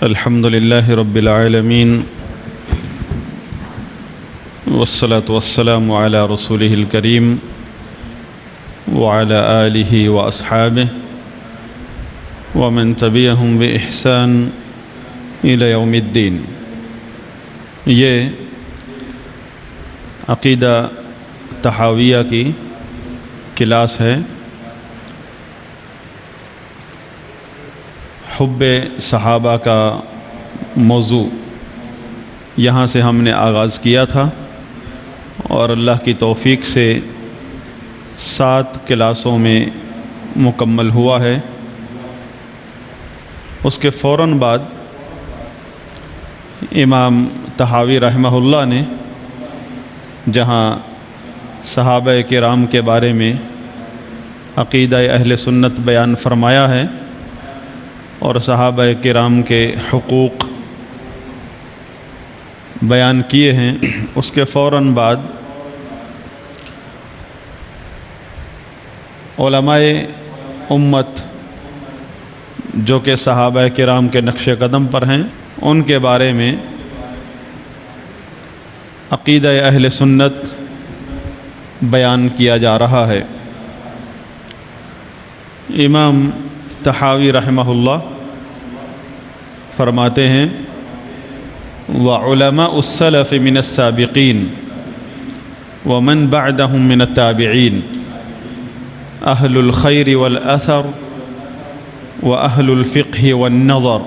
الحمد لله رب العالمين والصلاة والسلام على رسوله الكريم وعلى آله وأصحابه ومن تبعهم بإحسان إلى يوم الدين۔ یہ عقیدہ تحاویہ کی کلاس ہے۔ حب صحابہ کا موضوع یہاں سے ہم نے آغاز کیا تھا اور اللہ کی توفیق سے 7 کلاسوں میں مکمل ہوا ہے۔ اس کے فوراً بعد امام طحاوی رحمہ اللہ نے جہاں صحابہ کرام کے بارے میں عقیدہ اہل سنت بیان فرمایا ہے اور صحابہ کرام کے حقوق بیان کیے ہیں، اس کے فوراً بعد علماء امت جو کہ صحابہ کرام کے نقش قدم پر ہیں، ان کے بارے میں عقیدہ اہل سنت بیان کیا جا رہا ہے۔ امام طحاوی رحمہ اللہ فرماتے ہیں وعلماء السلف من السابقین ومن بعدهم من التابعین اہل الخیر والاثر واہل الفقہ والنظر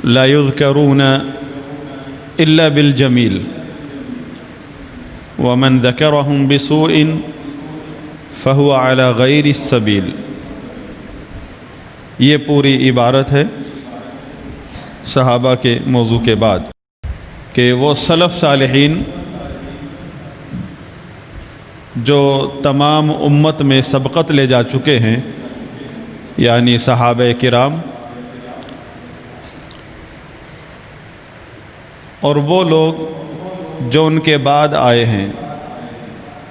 لا يذكرون الا بالجمیل ومن ذکرهم بسوء فهو على غیر السبیل۔ یہ پوری عبارت ہے صحابہ کے موضوع کے بعد کہ وہ سلف صالحین جو تمام امت میں سبقت لے جا چکے ہیں، یعنی صحابہ کرام، اور وہ لوگ جو ان کے بعد آئے ہیں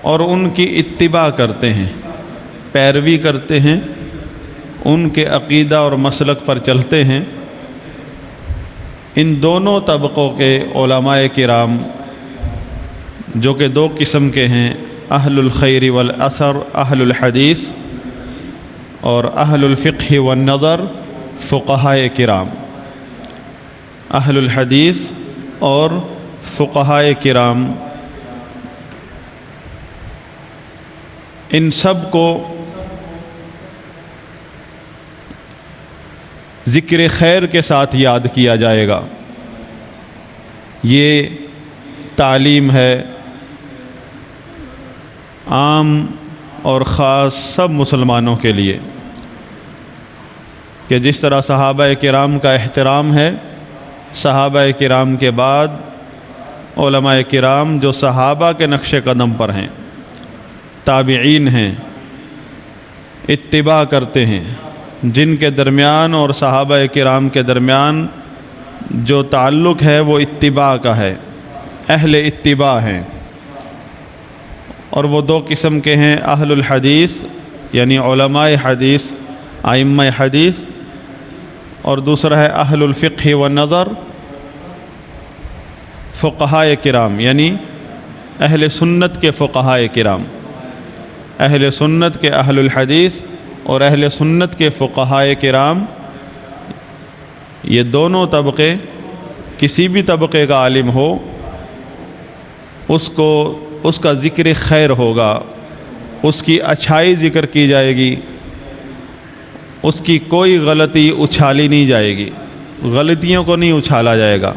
اور ان کی اتباع کرتے ہیں، پیروی کرتے ہیں، ان کے عقیدہ اور مسلک پر چلتے ہیں، ان دونوں طبقوں کے علماء کرام جو کہ 2 قسم کے ہیں، اہل الخیر والاثر اہل الحدیث اور اہل الفقہ والنظر فقہاء کرام، اہل الحدیث اور فقہاء کرام، ان سب کو ذکر خیر کے ساتھ یاد کیا جائے گا۔ یہ تعلیم ہے عام اور خاص سب مسلمانوں کے لیے کہ جس طرح صحابہ کرام کا احترام ہے، صحابہ کرام کے بعد علماء کرام جو صحابہ کے نقش قدم پر ہیں، تابعین ہیں، اتباع کرتے ہیں، جن کے درمیان اور صحابہ کرام کے درمیان جو تعلق ہے وہ اتباع کا ہے، اہل اتباع ہیں، اور وہ 2 قسم کے ہیں، اہل الحدیث یعنی علماء حدیث، ائمہ حدیث، اور دوسرا ہے اہل الفقہ والنظر فقہاء کرام، یعنی اہل سنت کے فقہاء کرام، اہل سنت کے اہل الحدیث اور اہل سنت کے فقہاء کرام۔ یہ دونوں طبقے، کسی بھی طبقے کا عالم ہو اس کا ذکر خیر ہوگا، اس کی اچھائی ذکر کی جائے گی، اس کی کوئی غلطی اچھالی نہیں جائے گی، غلطیوں کو نہیں اچھالا جائے گا۔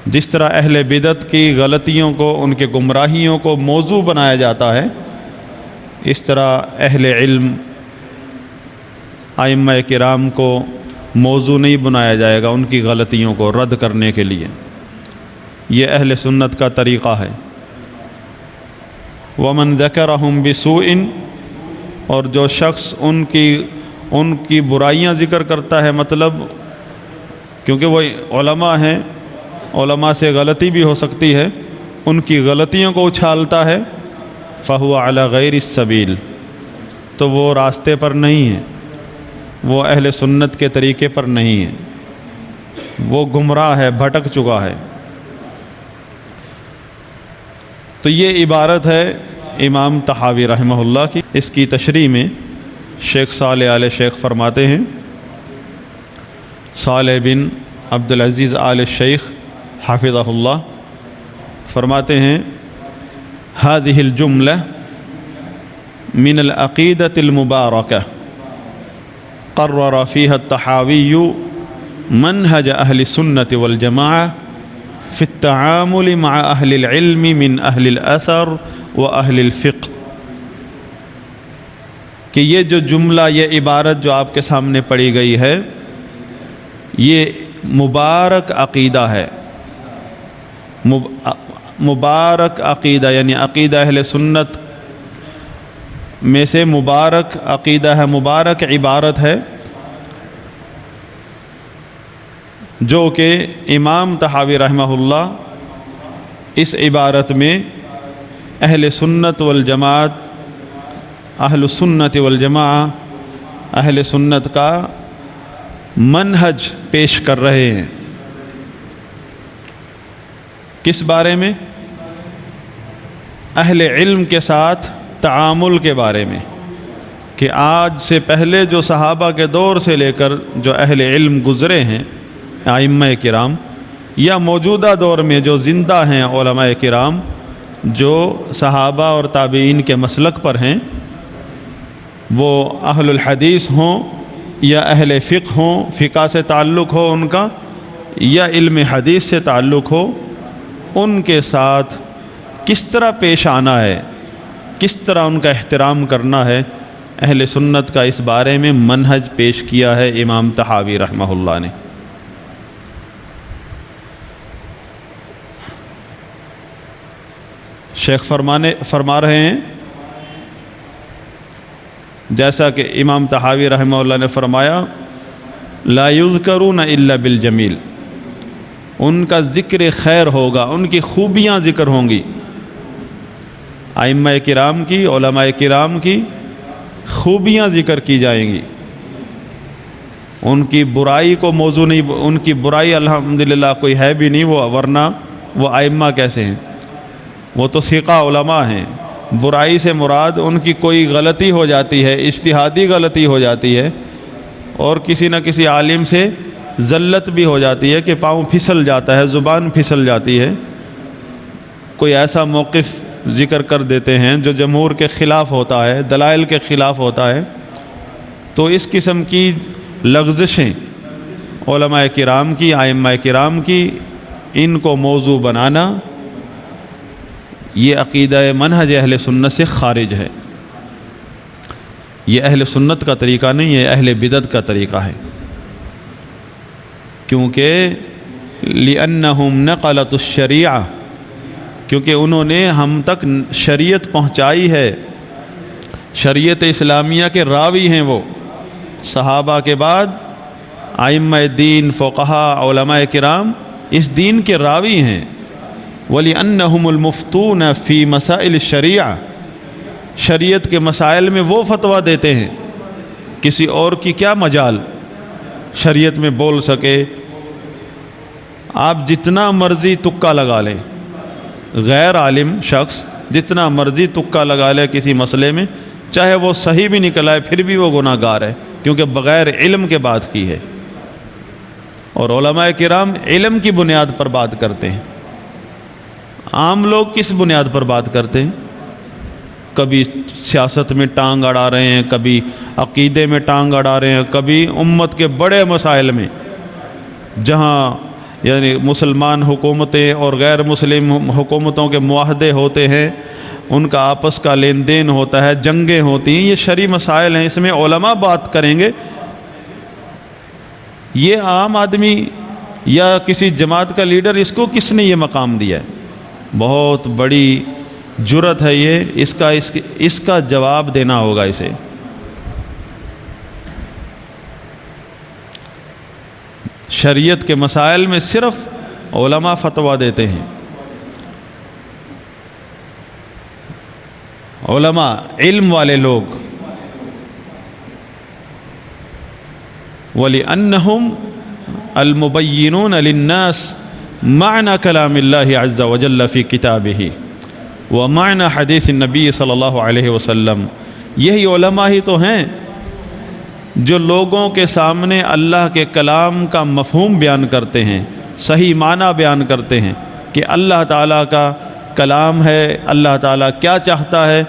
جس طرح اہل بدعت کی غلطیوں کو، ان کے گمراہیوں کو موضوع بنایا جاتا ہے، اس طرح اہل علم ائمہ کرام کو موضوع نہیں بنایا جائے گا ان کی غلطیوں کو رد کرنے کے لیے۔ یہ اہل سنت کا طریقہ ہے۔ ومن ذکرہم بسوء، اور جو شخص ان کی برائیاں ذکر کرتا ہے، مطلب کیونکہ وہ علماء ہیں، علماء سے غلطی بھی ہو سکتی ہے، ان کی غلطیوں کو اچھالتا ہے، فَهُوَ عَلَى غَيْرِ السَّبِيلِ، تو وہ راستے پر نہیں ہے، وہ اہل سنت کے طریقے پر نہیں ہے، وہ گمراہ ہے، بھٹک چکا ہے۔ تو یہ عبارت ہے امام طحاوی رحمہ اللہ کی۔ اس کی تشریح میں شیخ صالح آل شیخ فرماتے ہیں، صالح بن عبدالعزیز آل شیخ حافظہ اللہ فرماتے ہیں، هذه الجملة من العقیدة المبارکہ قرر فيها الطحاوی منهج اہل السنة والجماعة في التعامل مع اہل العلم من اہل الاثر و اہل الفقہ، کہ یہ جو جملہ، یہ عبارت جو آپ کے سامنے پڑھی گئی ہے، یہ مبارک عقیدہ ہے۔ مبارک عقیدہ یعنی عقیدہ اہل سنت میں سے مبارک عقیدہ ہے، مبارک عبارت ہے، جو کہ امام طحاوی رحمہ اللہ اس عبارت میں اہل سنت والجماعت، اہل السنت والجماعہ، اہل سنت کا منہج پیش کر رہے ہیں۔ کس بارے میں؟ اہل علم کے ساتھ تعامل کے بارے میں، کہ آج سے پہلے جو صحابہ کے دور سے لے کر جو اہل علم گزرے ہیں ائمہ کرام، یا موجودہ دور میں جو زندہ ہیں علماء کرام، جو صحابہ اور تابعین کے مسلک پر ہیں، وہ اہل الحدیث ہوں یا اہل فقہ ہوں، فقہ سے تعلق ہو ان کا، یا علم حدیث سے تعلق ہو، ان کے ساتھ کس طرح پیش آنا ہے، کس طرح ان کا احترام کرنا ہے، اہل سنت کا اس بارے میں منہج پیش کیا ہے امام طحاوی رحمہ اللہ نے۔ شیخ فرما رہے ہیں، جیسا کہ امام طحاوی رحمہ اللہ نے فرمایا، لا یذکرون الا بالجمیل، ان کا ذکر خیر ہوگا، ان کی خوبیاں ذکر ہوں گی، ائمہ کرام کی، علماء کرام کی خوبیاں ذکر کی جائیں گی، ان کی برائی کو موضوع نہیں، ان کی برائی الحمدللہ کوئی ہے بھی نہیں، وہ ورنہ وہ ائمہ کیسے ہیں، وہ تو ثقہ علماء ہیں۔ برائی سے مراد ان کی کوئی غلطی ہو جاتی ہے، اجتہادی غلطی ہو جاتی ہے، اور کسی نہ کسی عالم سے زلت بھی ہو جاتی ہے کہ پاؤں پھسل جاتا ہے، زبان پھسل جاتی ہے، کوئی ایسا موقف ذکر کر دیتے ہیں جو جمہور کے خلاف ہوتا ہے، دلائل کے خلاف ہوتا ہے، تو اس قسم کی لغزشیں علماء کرام کی، ائمہ کرام کی، ان کو موضوع بنانا، یہ عقیدہ منہج اہل سنت سے خارج ہے، یہ اہل سنت کا طریقہ نہیں ہے، اہل بدعت کا طریقہ ہے، کیونکہ لِأَنَّهُمْ نَقَلَتُ الشَّرِيعَةَ، کیونکہ انہوں نے ہم تک شریعت پہنچائی ہے، شریعت اسلامیہ کے راوی ہیں، وہ صحابہ کے بعد ائمہ دین، فقہا، علماء کرام اس دین کے راوی ہیں۔ وَلِأَنَّهُمُ الْمُفْتُونَ فِي مَسَائِلِ الشَّرِيعَةِ، شریعت کے مسائل میں وہ فتویٰ دیتے ہیں، کسی اور کی کیا مجال شریعت میں بول سکے۔ آپ جتنا مرضی تکا لگا لیں، غیر عالم شخص جتنا مرضی تکا لگا لے کسی مسئلے میں، چاہے وہ صحیح بھی نکل آئے، پھر بھی وہ گناہ گار ہے، کیونکہ بغیر علم کے بات کی ہے، اور علماء کرام علم کی بنیاد پر بات کرتے ہیں۔ عام لوگ کس بنیاد پر بات کرتے ہیں؟ کبھی سیاست میں ٹانگ اڑا رہے ہیں، کبھی عقیدے میں ٹانگ اڑا رہے ہیں، کبھی امت کے بڑے مسائل میں، جہاں یعنی مسلمان حکومتیں اور غیر مسلم حکومتوں کے معاہدے ہوتے ہیں، ان کا آپس کا لین دین ہوتا ہے، جنگیں ہوتی ہیں، یہ شرعی مسائل ہیں، اس میں علماء بات کریں گے۔ یہ عام آدمی یا کسی جماعت کا لیڈر، اس کو کس نے یہ مقام دیا ہے؟ بہت بڑی جرت ہے یہ، اس کا جواب دینا ہوگا اسے۔ شریعت کے مسائل میں صرف علماء فتویٰ دیتے ہیں، علماء علم والے لوگ، वलिअन्नहुम अलमुबय्यिनून लिन्नास माना कलामिल्लाहि अज़्ज़ा व जल्ल फ़ी किताबिही व माना हदीस नबी सल्लल्लाहु अलैहि वसल्लम। यही उलमा ही तो हैं जो लोगों के सामने अल्लाह के कलाम का मफ़हूम बयान करते हैं, सही माना बयान करते हैं कि अल्लाह ताला का कलाम है, अल्लाह ताला क्या चाहता है,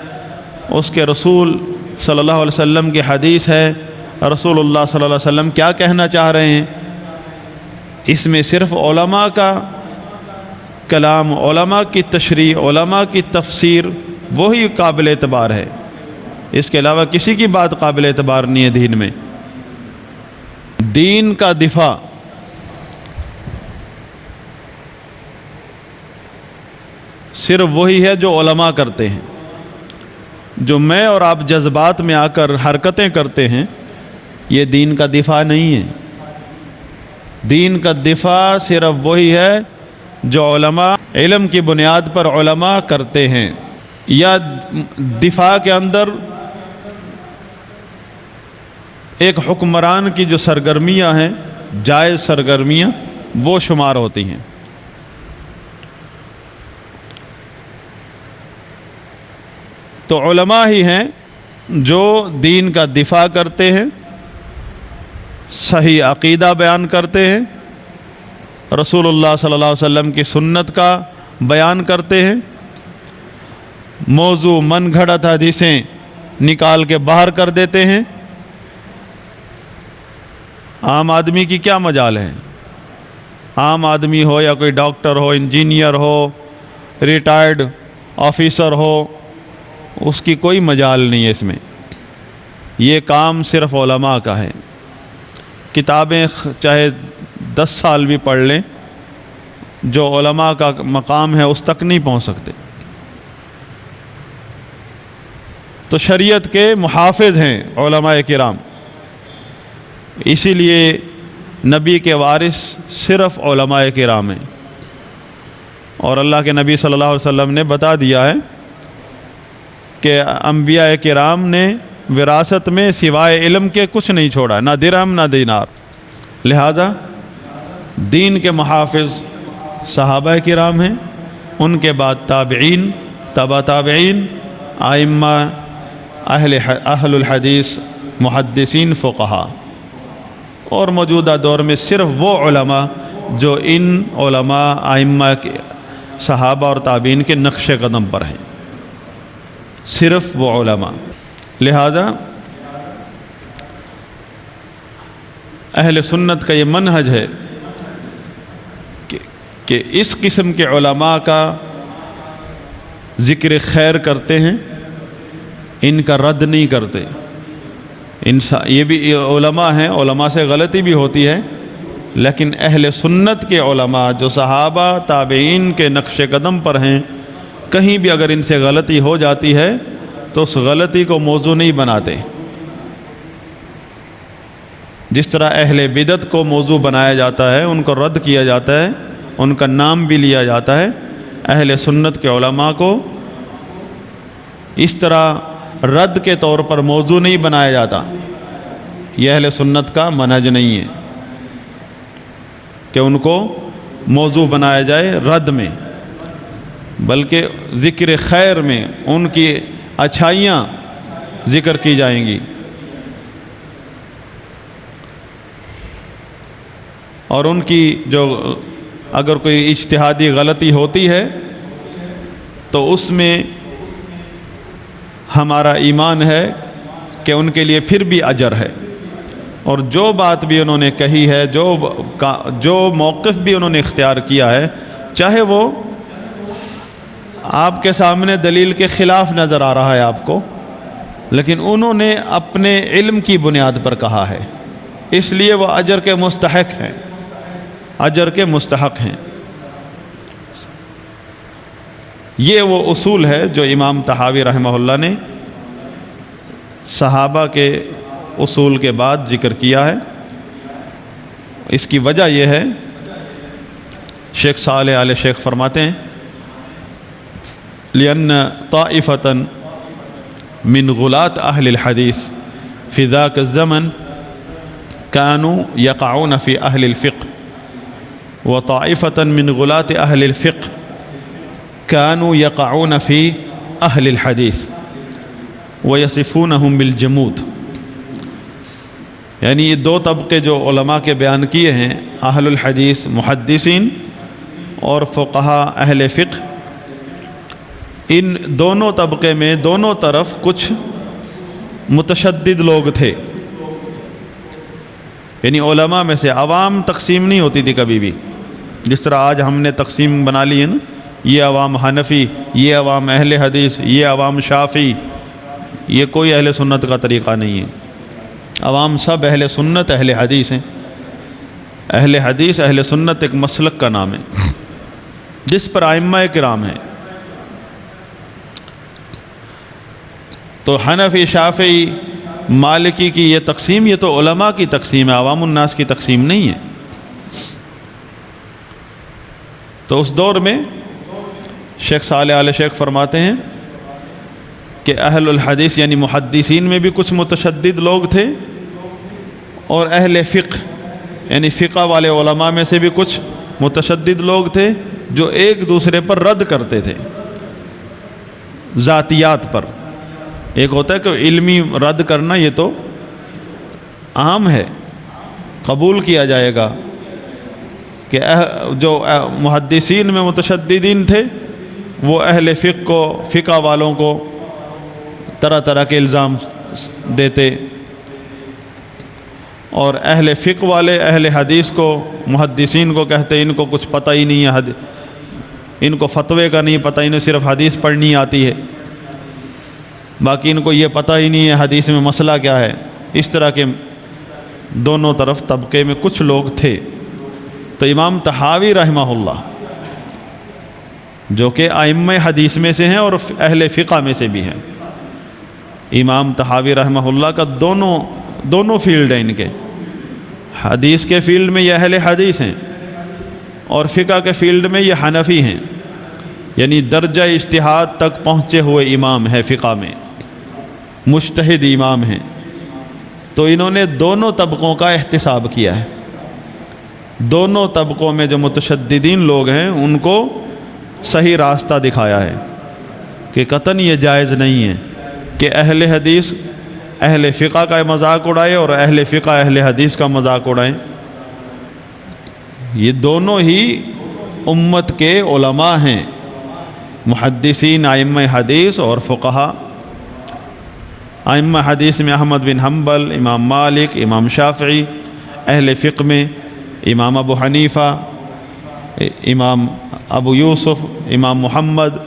उसके रसूल सल्लल्लाहु अलैहि वसल्लम की हदीस है, रसूलुल्लाह सल्लल्लाहु अलैहि वसल्लम क्या कहना चाह रहे हैं। इसमें सिर्फ़ उलमा का कलाम, उलमा की तशरीह, उलमा की तफसीर वही काबिल एतबार है। इसके अलावा किसी की बात काबिल एतबार नहीं है दीन में। दीन का दिफा सिर्फ वही है जो उलमा करते हैं। जो मैं और आप जज्बात में आकर हरकतें करते हैं, ये दीन का दिफा नहीं है। दीन का दिफा सिर्फ वही है जो उलमा इल्म की बुनियाद पर उलमा करते हैं, या दिफा के अंदर एक हुक्मरान की जो सरगर्मियाँ हैं, जायज़ सरगर्मियाँ, वो शुमार होती हैं। तो उलमा ही हैं जो दीन का दिफा करते हैं, सही अक़ीदा बयान करते हैं, रसूलुल्लाह सल्लल्लाहु अलैहि वसल्लम की सुन्नत का बयान करते हैं, मौजू मन घड़त हदीसें निकाल के बाहर कर देते हैं। आम आदमी की क्या मजाल है? आम आदमी हो या कोई डॉक्टर हो, इंजीनियर हो, रिटायर्ड ऑफिसर हो, उसकी कोई मजाल नहीं है इसमें। ये काम सिर्फ उलमा का है। किताबें चाहे 10 साल भी पढ़ लें, जो उलमा का मकाम है उस तक नहीं पहुंच सकते। तो शरीयत के मुहाफ़िज़ हैं उलमाए किराम। इसीलिए नबी के वारिस सिर्फ उलमाए किराम हैं। और अल्लाह के नबी सल्लल्लाहु अलैहि वसल्लम ने बता दिया है कि अंबिया किराम ने विरासत में सिवाय इल्म के कुछ नहीं छोड़ा, ना दिरहम ना दीनार। लिहाजा दीन के मुहाफ़िज़ सहाबा किराम हैं, उनके बाद ताबईन, तबा ताबईन, आइम्मा अहलुल हदीस, मुहद्दिसीन, फ़ुक़हा। और मौजूदा दौर में सिर्फ वो उलमा जो इन उलमा आइम्मा के सहाबा और ताबीन के नक्श कदम पर हैं, सिर्फ वो उलमा। लिहाजा अहले सुन्नत का ये मनहज है कि इस किस्म के उलमा का ज़िक्र खैर करते हैं, इनका रद्द नहीं करते। ये भी उलमा हैं, उलमा से गलती भी होती है, लेकिन अहले सुन्नत के उलमा जो सहाबा ताबईन के नक्श कदम पर हैं, कहीं भी अगर इनसे गलती हो जाती है तो उस गलती को मौजू नहीं बनाते। जिस तरह अहले बिदत को मौजू बनाया जाता है, उनको रद्द किया जाता है, उनका नाम भी लिया जाता है, अहले सुन्नत के उलमा को इस तरह रद्द के तौर पर मौजू नहीं बनाया जाता। यह अहले सुन्नत का मनहज नहीं है कि उनको मौजू बनाया जाए रद्द में, बल्कि ज़िक्र खैर में उनकी अच्छाइयाँ ज़िक्र की जाएंगी। और उनकी जो अगर कोई इज्तिहादी गलती होती है तो उसमें हमारा ईमान है कि उनके लिए फिर भी अजर है। और जो बात भी उन्होंने कही है, जो मौक़िफ़ भी उन्होंने इख्तियार किया है, चाहे वो आपके सामने दलील के ख़िलाफ़ नज़र आ रहा है आपको, लेकिन उन्होंने अपने इल्म की बुनियाद पर कहा है, इसलिए वह अजर के मुस्तहक़ हैं, अजर के मुस्तहक़ हैं। ये वो उसूल है जो इमाम तहावी रहमहुल्लाह ने सहाबा के उसूल के बाद ज़िक्र किया है। इसकी वजह यह है, शेख सालेह आले शेख फरमाते हैं, लिअन्न ताइफ़तन मिन गुलात अहलिल हदीस फ़ी ज़ाक ज़मन कानू यक़ऊन फ़ी अहलिल फ़िक़्ह व ताइफ़तन मिन गुलात अहलिल फ़िक़्ह कानू यक़ऊन फ़ी अहलिल हदीस व यसिफ़ूनहुम बिल जमूद। यानी ये दो तबके जो उलमा के बयान किए हैं, अहलुल हदीस मुहद्दिसीन और फ़ुक़हा अहले फ़िक़्ह, इन दोनों तबके में दोनों तरफ कुछ मुतशद्दिद लोग थे। यानी उलमा में से अवाम तकसीम नहीं होती थी कभी भी, जिस तरह आज हमने तकसीम बना ली है ना, ये अवाम हनफ़ी, ये अवाम अहले हदीस, ये अवाम शाफ़ी। ये कोई अहले सुन्नत का तरीक़ा नहीं है। अवाम सब अहले सुन्नत अहले हदीस हैं। अहले हदीस अहले सुन्नत एक मसलक का नाम है जिस पर आइम्मा किराम हैं। तो हनफ़ी, शाफ़ी, मालिकी की ये तकसीम, ये तो उलमा की तकसीम है, अवामुन्नास की तकसीम नहीं है। तो उस दौर में शेख सालेह आल शेख फरमाते हैं कि अहलुल हदीस यानी मुहद्दिसीन में भी कुछ मुतशद्दिद लोग थे और अहले फ़िक़्ह यानी फ़िक़्ह वाले उलमा में से भी कुछ मुतशद्दिद लोग थे जो एक दूसरे पर रद्द करते थे ज़ातियात पर। एक होता है कि इल्मी रद्द करना, ये तो आम है, कबूल किया जाएगा कि जो मुहद्दिसीन में मुतशद्दिदीन थे वो अहले फ़िक़्ह को, फ़िक़्ह वालों को तरह तरह के इल्ज़ाम देते और अहले फ़िक़्ह वाले अहले हदीस को, मुहद्दिसीन को कहते इनको कुछ पता ही नहीं है, इनको फ़तवे का नहीं पता, इन्हें सिर्फ़ हदीस पढ़नी आती है, बाकी इनको ये पता ही नहीं है हदीस में मसला क्या है। इस तरह के दोनों तरफ तबके में कुछ लोग थे। तो इमाम तहावी रहमहुल्लाह जो कि आइम्मा हदीस में से हैं और अहले फ़िक़्ह में से भी हैं, इमाम तहावी रहमहुल्लाह का दोनों फील्ड हैं इनके। हदीस के फील्ड में ये अहले हदीस हैं और फ़िक़्ह के फील्ड में ये हनफ़ी हैं, यानी दर्जा इज्तिहाद तक पहुँचे हुए इमाम है, फ़िक़्ह में मुज्तहिद इमाम हैं। तो इन्होंने दोनों तबकों का एहतिसाब किया है। दोनों तबकों में जो मुतशद्दिदीन लोग हैं उनको सही रास्ता दिखाया है कि कतन ये जायज़ नहीं है कि अहले हदीस अहले फ़िक़्ह का मजाक उड़ाए और अहले फ़िक़्ह अहले हदीस का मजाक उड़ाएं। ये दोनों ही उम्मत के उलमा हैं, मुहद्दिसीन आइम्मा हदीस और फ़ुक़हा। आइम्मा हदीस में अहमद बिन हम्बल, इमाम मालिक, इमाम शाफ़ी, अहले फ़िक़्ह में इमाम अबू हनीफ़ा, इमाम अबू यूसुफ़, इमाम मुहम्मद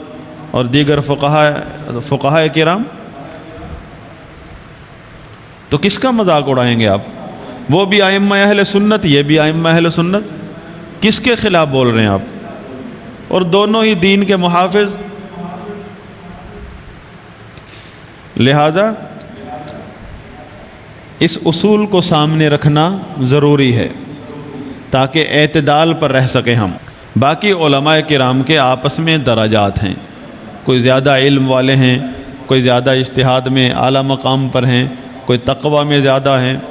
और दीगर फ़ुक़हा किराम। तो किसका मजाक उड़ाएंगे आप? वो भी आइम्मा अहले सुन्नत, ये भी आइम्मा अहले सुन्नत। किसके ख़िलाफ़ बोल रहे हैं आप? और दोनों ही दीन के मुहाफ़िज़। लिहाजा इस उसूल को सामने रखना ज़रूरी है ताकि एतदाल पर रह सकें हम। बाकी उलमाए किराम के आपस में दराजात हैं, कोई ज़्यादा इल्म वाले हैं, कोई ज़्यादा इज्तिहाद में आला मकाम पर हैं, कोई तक़वा में ज़्यादा हैं,